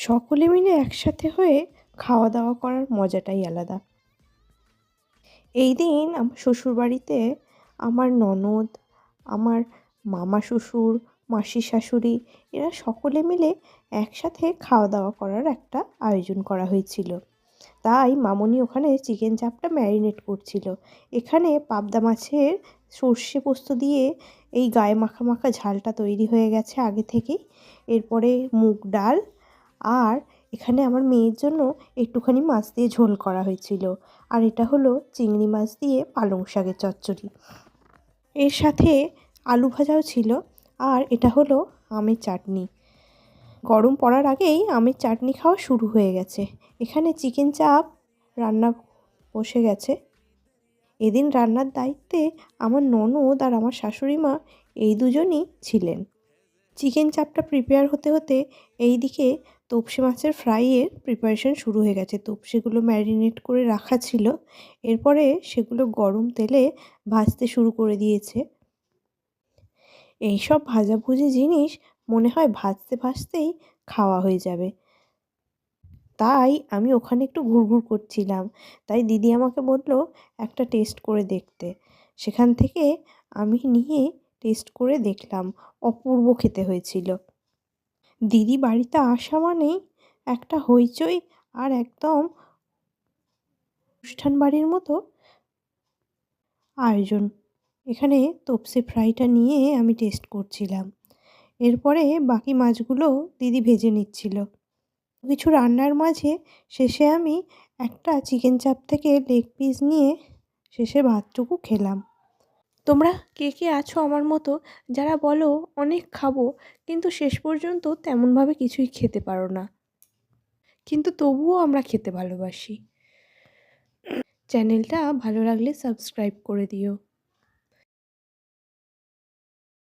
সকলে মিলে একসাথে হয়ে খাওয়া দাওয়া করার মজাটাই আলাদা। এই দিন আমার শ্বশুরবাড়িতে আমার ননদ, আমার মামা শ্বশুর, মাসি শাশুড়ি এরা সকলে মিলে একসাথে খাওয়া দাওয়া করার একটা আয়োজন করা হয়েছিল। তাই মামুনি ওখানে চিকেন চাপটা ম্যারিনেট করছিল। এখানে পাবদা মাছের সর্ষে পোস্ত দিয়ে এই গায়ে মাখা মাখা ঝালটা তৈরি হয়ে গেছে আগে থেকেই। এরপরে মুগ ডাল আর এখানে আমার মেয়ের জন্য একটুখানি মাছ দিয়ে ঝোল করা হয়েছিল। আর এটা হলো চিংড়ি মাছ দিয়ে পালং শাকের চচ্চড়ি। এর সাথে আলু ভাজাও ছিল। আর এটা হলো আমের চাটনি। গরম পড়ার আগেই আমের চাটনি খাওয়া শুরু হয়ে গেছে। এখানে চিকেন চাপ রান্না বসে গেছে। এদিন রান্নার দায়িত্বে আমার ননদ আর আমার শাশুড়ি মা এই দুজনই ছিলেন। চিকেন চাপটা প্রিপেয়ার হতে হতে এইদিকে তোপসে মাছের ফ্রাইয়ের প্রিপারেশন শুরু হয়ে গেছে। তোপসেগুলো ম্যারিনেট করে রাখা ছিল। এরপরে সেগুলো গরম তেলে ভাজতে শুরু করে দিয়েছে। এইসব ভাজাভুজি জিনিস মনে হয় ভাজতে ভাজতেই খাওয়া হয়ে যাবে। তাই আমি ওখানে একটু ঘুরঘুর করছিলাম। তাই দিদি আমাকে বলল একটা টেস্ট করে দেখতে। সেখান থেকে আমি নিয়ে টেস্ট করে দেখলাম। অপূর্ব খেতে হয়েছিল। দিদি বাড়িতে আসা মানেই একটা হইচই আর একদম অনুষ্ঠান বাড়ির মতো আয়োজন। এখানে তোপসে ফ্রাইটা নিয়ে আমি টেস্ট করছিলাম। এরপরে বাকি মাছগুলো দিদি ভেজে নিচ্ছিল। কিছু রান্নার মাঝে শেষে আমি একটা চিকেন চাপ থেকে লেগ পিস নিয়ে শেষে ভাতটুকু খেলাম। তোমরা কে কে আছো আমার মতো যারা বলো অনেক খাবো কিন্তু শেষ পর্যন্ত তেমনভাবে কিছুই খেতে পারো না, কিন্তু তবুও আমরা খেতে ভালোবাসি। চ্যানেলটা ভালো লাগলে সাবস্ক্রাইব করে দিও।